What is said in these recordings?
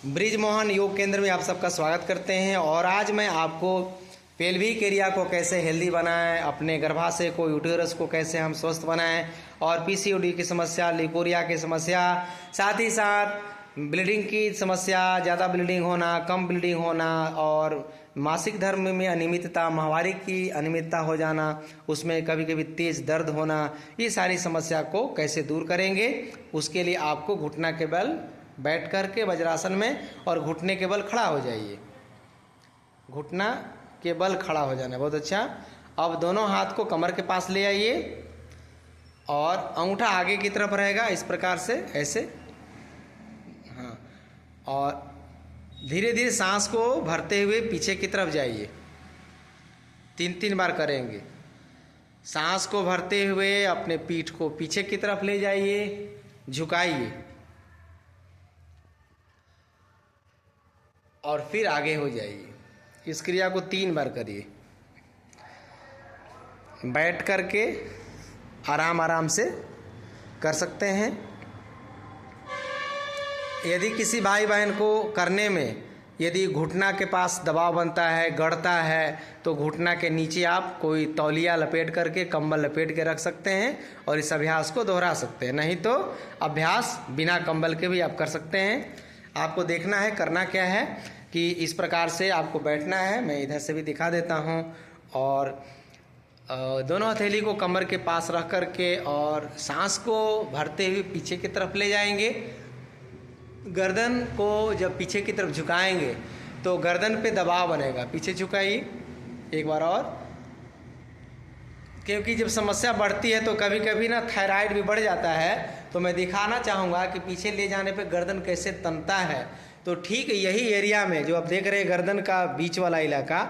Bridge Mohan योग केंद्र में आप सबका स्वागत करते हैं। और आज मैं आपको पेल्विक एरिया को कैसे हेल्दी बनाएं, अपने गर्भाशय को, यूटेरस को कैसे हम स्वस्थ बनाएं, और पीसीओडी की समस्या, लिकोरिया की समस्या, साथ ही साथ ब्लीडिंग की समस्या, ज़्यादा ब्लीडिंग होना, कम ब्लीडिंग होना, और मासिक धर्म में अनियमितता, माहवारी की अनियमितता हो जाना, उसमें कभी कभी तेज दर्द होना, ये सारी समस्या को कैसे दूर करेंगे। उसके लिए आपको घुटना के बल बैठ करके वज्रासन में और घुटने के बल खड़ा हो जाइए। घुटना के बल खड़ा हो जाना, बहुत अच्छा। अब दोनों हाथ को कमर के पास ले आइए और अंगूठा आगे की तरफ रहेगा, इस प्रकार से, ऐसे। हाँ, और धीरे धीरे सांस को भरते हुए पीछे की तरफ जाइए। 3 बार करेंगे। सांस को भरते हुए अपने पीठ को पीछे की तरफ ले जाइए, झुकाइए और फिर आगे हो जाइए। इस क्रिया को 3 बार करिए। बैठ करके आराम आराम से कर सकते हैं। यदि किसी भाई बहन को करने में यदि घुटना के पास दबाव बनता है, गड़ता है, तो घुटना के नीचे आप कोई तौलिया लपेट करके, कंबल लपेट के रख सकते हैं और इस अभ्यास को दोहरा सकते हैं। नहीं तो अभ्यास बिना कंबल के भी आप कर सकते हैं। आपको देखना है करना क्या है कि इस प्रकार से आपको बैठना है। मैं इधर से भी दिखा देता हूँ। और दोनों हथेली को कमर के पास रख करके और सांस को भरते हुए पीछे की तरफ ले जाएंगे। गर्दन को जब पीछे की तरफ झुकाएंगे तो गर्दन पे दबाव बनेगा। पीछे झुकाइए एक बार और, क्योंकि जब समस्या बढ़ती है तो कभी कभी ना थायराइड भी बढ़ जाता है। तो मैं दिखाना चाहूँगा कि पीछे ले जाने पे गर्दन कैसे तनता है। तो ठीक यही एरिया में जो आप देख रहे हैं, गर्दन का बीच वाला इलाका,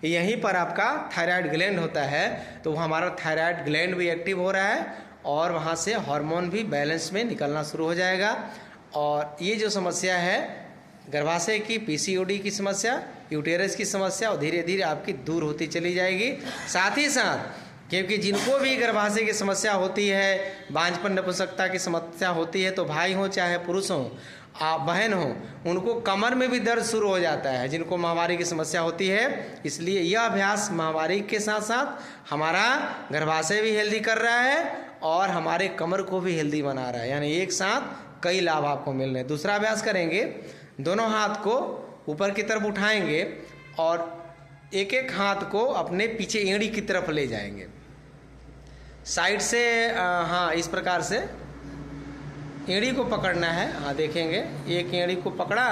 यहीं पर आपका थायराइड ग्लैंड होता है। तो हमारा थायराइड ग्लैंड भी एक्टिव हो रहा है और वहाँ से हार्मोन भी बैलेंस में निकलना शुरू हो जाएगा। और ये जो समस्या है गर्भाशय की, पीसीओडी की समस्या, यूटेरस की समस्या, और धीरे धीरे आपकी दूर होती चली जाएगी। साथ ही साथ क्योंकि जिनको भी गर्भाशय की समस्या होती है, बांझपन, नपुंसकता की समस्या होती है, तो भाई हो चाहे पुरुष हो, बहन हो, उनको कमर में भी दर्द शुरू हो जाता है, जिनको माहवारी की समस्या होती है। इसलिए यह अभ्यास माहवारी के साथ साथ हमारा गर्भाशय भी हेल्दी कर रहा है और हमारे कमर को भी हेल्दी बना रहा है। यानी एक साथ कई लाभ आपको मिल रहे हैं। दूसरा अभ्यास करेंगे, दोनों हाथ को ऊपर की तरफ उठाएंगे और एक एक हाथ को अपने पीछे एड़ी की तरफ ले जाएंगे, साइड से। हाँ, इस प्रकार से एड़ी को पकड़ना है। हाँ, देखेंगे, एक एड़ी को पकड़ा,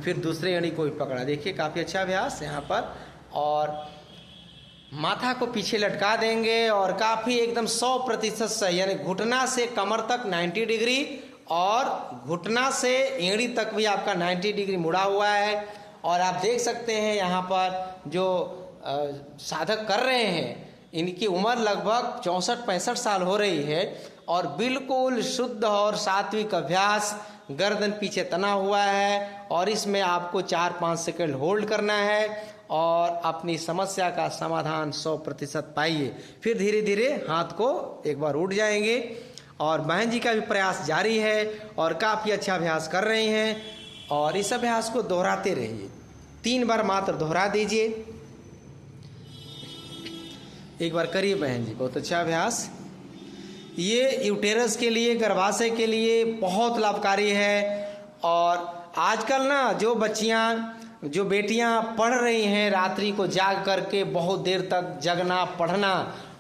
फिर दूसरे एड़ी को भी पकड़ा। देखिए, काफ़ी अच्छा अभ्यास यहाँ पर। और माथा को पीछे लटका देंगे और काफ़ी एकदम 100% सही, यानी घुटना से कमर तक 90 डिग्री और घुटना से एड़ी तक भी आपका 90 डिग्री मुड़ा हुआ है। और आप देख सकते हैं यहाँ पर जो साधक कर रहे हैं, इनकी उम्र लगभग 64-65 साल हो रही है और बिल्कुल शुद्ध और सात्विक अभ्यास। गर्दन पीछे तना हुआ है और इसमें आपको 4-5 सेकंड होल्ड करना है और अपनी समस्या का समाधान 100% पाइए। फिर धीरे धीरे हाथ को एक बार उठ जाएंगे। और बहन जी का भी प्रयास जारी है और काफ़ी अच्छा अभ्यास कर रहे हैं। और इस अभ्यास को दोहराते रहिए। 3 बार मात्र दोहरा दीजिए। एक बार करिए बहन जी, बहुत अच्छा अभ्यास। ये यूटेरस के लिए, गर्भाशय के लिए बहुत लाभकारी है। और आजकल ना जो बच्चियां, जो बेटियां पढ़ रही हैं, रात्रि को जाग करके बहुत देर तक जगना, पढ़ना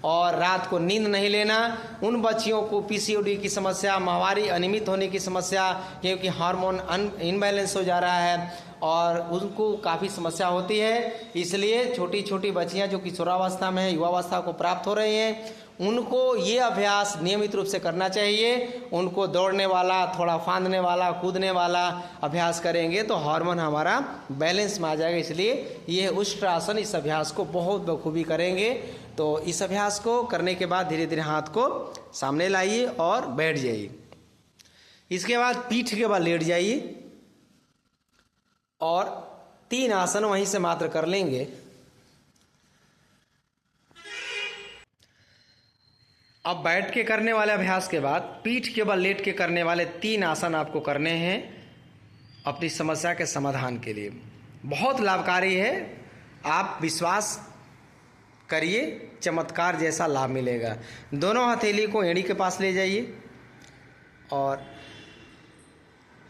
और रात को नींद नहीं लेना, उन बच्चियों को पीसीओडी की समस्या, माहवारी अनियमित होने की समस्या, क्योंकि हार्मोन इनबैलेंस हो जा रहा है और उनको काफ़ी समस्या होती है। इसलिए छोटी छोटी बच्चियां जो किशोरावस्था में, युवावस्था को प्राप्त हो रही हैं, उनको ये अभ्यास नियमित रूप से करना चाहिए। उनको दौड़ने वाला, थोड़ा फांदने वाला, कूदने वाला अभ्यास करेंगे तो हार्मोन हमारा बैलेंस में आ जाएगा। इसलिए ये उष्ट्रासन, इस अभ्यास को बहुत बखूबी करेंगे। तो इस अभ्यास को करने के बाद धीरे धीरे हाथ को सामने लाइए और बैठ जाइए। इसके बाद पीठ के बल लेट जाइए और 3 आसन वहीं से मात्र कर लेंगे। अब बैठ के करने वाले अभ्यास के बाद पीठ के बल लेट के करने वाले 3 आसन आपको करने हैं। अपनी समस्या के समाधान के लिए। बहुत लाभकारी है, आप विश्वास करिए, चमत्कार जैसा लाभ मिलेगा। दोनों हथेली को एड़ी के पास ले जाइए और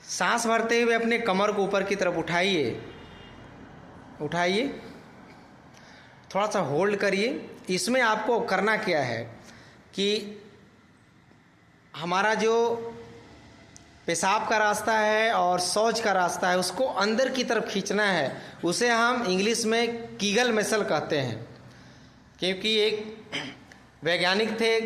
सांस भरते हुए अपने कमर को ऊपर की तरफ उठाइए, थोड़ा सा होल्ड करिए। इसमें आपको करना क्या है कि हमारा जो पेशाब का रास्ता है और शौच का रास्ता है उसको अंदर की तरफ खींचना है। उसे हम इंग्लिश में कीगल मसल कहते हैं, क्योंकि एक वैज्ञानिक थे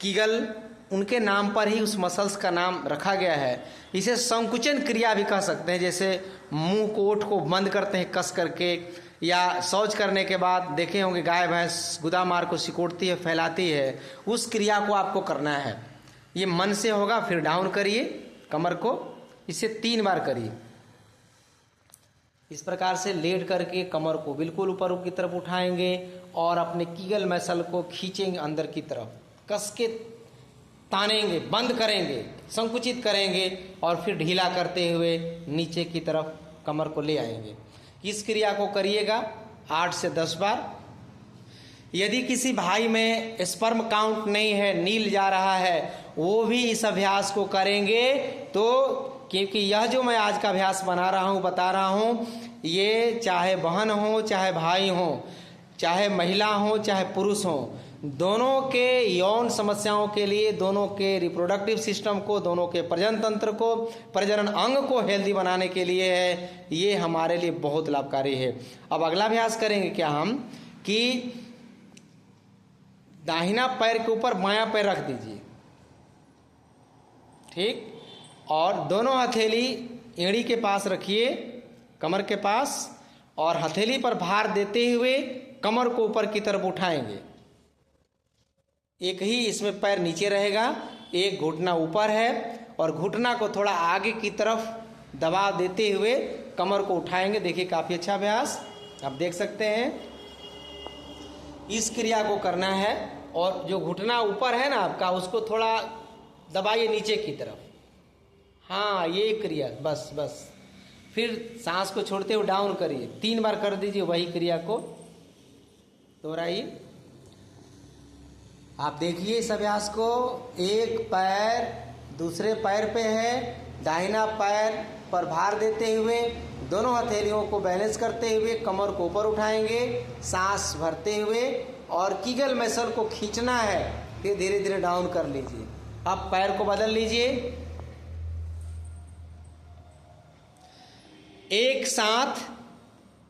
कीगल, उनके नाम पर ही उस मसल्स का नाम रखा गया है। इसे संकुचन क्रिया भी कह सकते हैं, जैसे मुंह को ओठ को बंद करते हैं कस करके, या शौच करने के बाद देखे होंगे गाय भैंस गुदामार को सिकोड़ती है, फैलाती है, उस क्रिया को आपको करना है। ये मन से होगा। फिर डाउन करिए कमर को, इसे 3 बार करिए। इस प्रकार से लेट करके कमर को बिल्कुल ऊपर की तरफ उठाएंगे और अपने कीगल मसल को खींचेंगे अंदर की तरफ, कस के तानेंगे, बंद करेंगे, संकुचित करेंगे और फिर ढीला करते हुए नीचे की तरफ कमर को ले आएंगे। इस क्रिया को करिएगा 8 से 10 बार। यदि किसी भाई में स्पर्म काउंट नहीं है, नील जा रहा है, वो भी इस अभ्यास को करेंगे तो, क्योंकि यह जो मैं आज का अभ्यास बता रहा हूँ, ये चाहे बहन हो, चाहे भाई हो, चाहे महिला हो, चाहे पुरुष हो, दोनों के यौन समस्याओं के लिए, दोनों के रिप्रोडक्टिव सिस्टम को, दोनों के प्रजनन तंत्र को, प्रजनन अंग को हेल्दी बनाने के लिए है। ये हमारे लिए बहुत लाभकारी है। अब अगला अभ्यास करेंगे क्या हम कि दाहिना पैर के ऊपर बायां पैर रख दीजिए, ठीक, और दोनों हथेली एड़ी के पास रखिए, कमर के पास, और हथेली पर भार देते हुए कमर को ऊपर की तरफ उठाएंगे। एक ही इसमें पैर नीचे रहेगा, एक घुटना ऊपर है, और घुटना को थोड़ा आगे की तरफ दबाव देते हुए कमर को उठाएंगे। देखिए काफ़ी अच्छा अभ्यास आप देख सकते हैं। इस क्रिया को करना है और जो घुटना ऊपर है ना आपका, उसको थोड़ा दबाइए नीचे की तरफ। हाँ, ये क्रिया, बस। फिर सांस को छोड़ते हुए डाउन करिए, 3 बार कर दीजिए, वही क्रिया को दोहराइए। आप देखिए इस अभ्यास को, एक पैर दूसरे पैर पे है, दाहिना पैर पर भार देते हुए दोनों हथेलियों को बैलेंस करते हुए कमर को ऊपर उठाएंगे, सांस भरते हुए, और कीगल मसल को खींचना है। फिर धीरे धीरे डाउन कर लीजिए। अब पैर को बदल लीजिए। एक साथ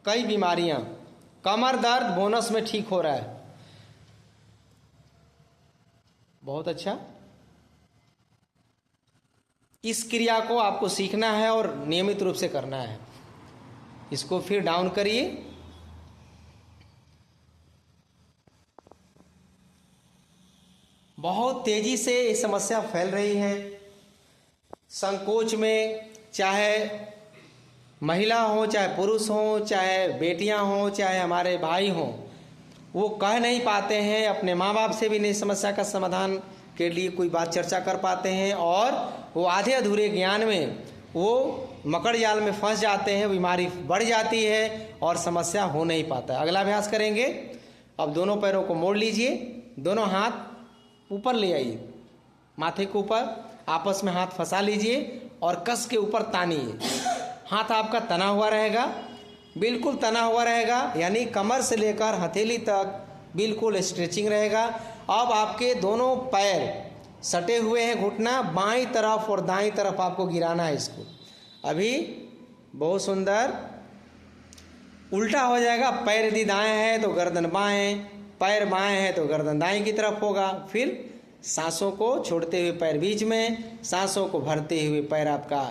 कई बीमारियां, कमर दर्द बोनस में ठीक हो रहा है। बहुत अच्छा। इस क्रिया को आपको सीखना है और नियमित रूप से करना है। इसको फिर डाउन करिए। बहुत तेजी से ये समस्या फैल रही है। संकोच में, चाहे महिला हो, चाहे पुरुष हो, चाहे बेटियां हो, चाहे हमारे भाई हों, वो कह नहीं पाते हैं, अपने माँ बाप से भी नहीं समस्या का समाधान के लिए कोई बात चर्चा कर पाते हैं, और वो आधे अधूरे ज्ञान में वो मकड़ जाल में फंस जाते हैं, बीमारी बढ़ जाती है और समस्या हो नहीं पाता है। अगला अभ्यास करेंगे। अब दोनों पैरों को मोड़ लीजिए, दोनों हाथ ऊपर ले आइए, माथे के ऊपर आपस में हाथ फंसा लीजिए और कस के ऊपर तानिए। हाथ आपका तना हुआ रहेगा, बिल्कुल तना हुआ रहेगा, यानी कमर से लेकर हथेली तक बिल्कुल स्ट्रेचिंग रहेगा। अब आपके दोनों पैर सटे हुए हैं, घुटना बाईं तरफ और दाईं तरफ आपको गिराना है इसको। अभी बहुत सुंदर। उल्टा हो जाएगा, पैर यदि दाएं है तो गर्दन बाएं, पैर बाएं है तो गर्दन दाएं की तरफ होगा। फिर सांसों को छोड़ते हुए पैर बीच में, सांसों को भरते हुए पैर आपका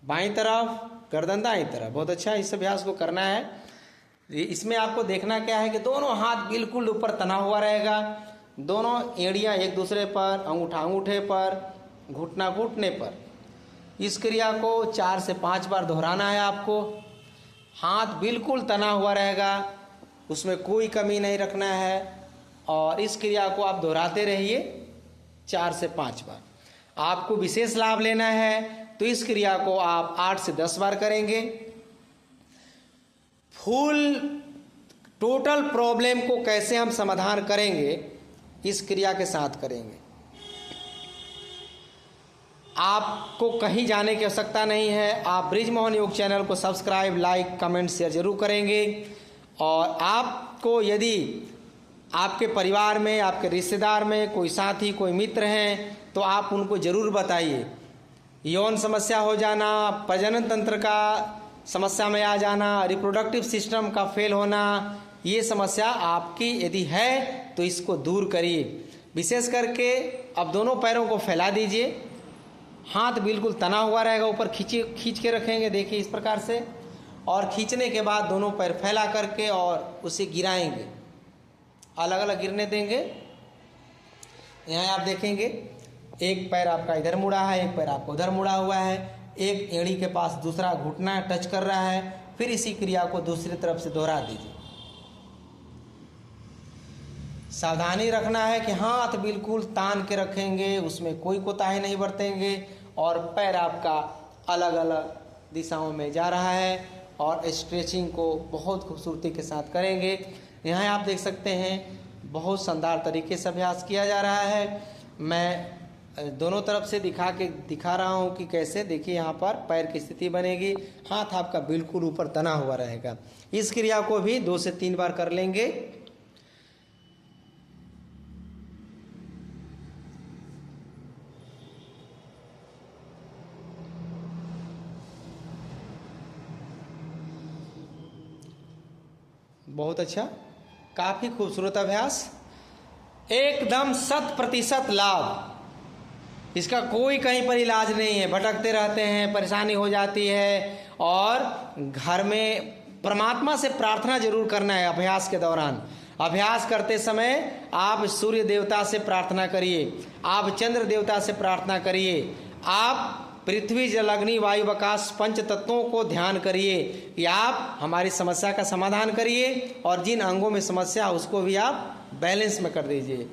बाईं तरफ, गर्दन दाईं तरफ। बहुत अच्छा, इस अभ्यास को करना है। इसमें आपको देखना क्या है कि दोनों हाथ बिल्कुल ऊपर तना हुआ रहेगा, दोनों एड़ियाँ एक दूसरे पर, अंगूठा अंगूठे पर, घुटना घुटने पर। इस क्रिया को 4 से 5 बार दोहराना है आपको। हाथ बिल्कुल तना हुआ रहेगा, उसमें कोई कमी नहीं रखना है, और इस क्रिया को आप दोहराते रहिए 4 से 5 बार। आपको विशेष लाभ लेना है तो इस क्रिया को आप 8 से 10 बार करेंगे। फुल टोटल प्रॉब्लम को कैसे हम समाधान करेंगे, इस क्रिया के साथ करेंगे। आपको कहीं जाने की आवश्यकता नहीं है। आप ब्रिजमोहन योग चैनल को सब्सक्राइब, लाइक, कमेंट, शेयर जरूर करेंगे। और आपको यदि आपके परिवार में, आपके रिश्तेदार में कोई साथी, कोई मित्र हैं तो आप उनको ज़रूर बताइए। यौन समस्या हो जाना, प्रजनन तंत्र का समस्या में आ जाना, रिप्रोडक्टिव सिस्टम का फेल होना, ये समस्या आपकी यदि है तो इसको दूर करिए। विशेष करके अब दोनों पैरों को फैला दीजिए, हाथ बिल्कुल तना हुआ रहेगा, ऊपर खींच के रखेंगे, देखिए इस प्रकार से। और खींचने के बाद दोनों पैर फैला करके और उसे गिराएंगे, अलग अलग गिरने देंगे। यहाँ आप देखेंगे एक पैर आपका इधर मुड़ा है, एक पैर आपको उधर मुड़ा हुआ है, एक एड़ी के पास दूसरा घुटना टच कर रहा है। फिर इसी क्रिया को दूसरी तरफ से दोहरा दीजिए। सावधानी रखना है कि हाथ बिल्कुल तान के रखेंगे, उसमें कोई कोताही नहीं बरतेंगे। और पैर आपका अलग अलग दिशाओं में जा रहा है और स्ट्रेचिंग को बहुत खूबसूरती के साथ करेंगे। यहाँ आप देख सकते हैं बहुत शानदार तरीके से अभ्यास किया जा रहा है। मैं दोनों तरफ से दिखा रहा हूँ कि कैसे, देखिए यहाँ पर पैर की स्थिति बनेगी, हाथ आपका बिल्कुल ऊपर तना हुआ रहेगा। इस क्रिया को भी 2 से 3 बार कर लेंगे। बहुत अच्छा, काफ़ी खूबसूरत अभ्यास, एकदम 100% लाभ। इसका कोई कहीं पर इलाज नहीं है। भटकते रहते हैं, परेशानी हो जाती है, और घर में परमात्मा से प्रार्थना जरूर करना है अभ्यास के दौरान। अभ्यास करते समय आप सूर्य देवता से प्रार्थना करिए, आप चंद्र देवता से प्रार्थना करिए, आप पृथ्वी, जल, अग्नि, वायु, आकाश 5 तत्वों को ध्यान करिए कि आप हमारी समस्या का समाधान करिए, और जिन अंगों में समस्या उसको भी आप बैलेंस में कर दीजिए।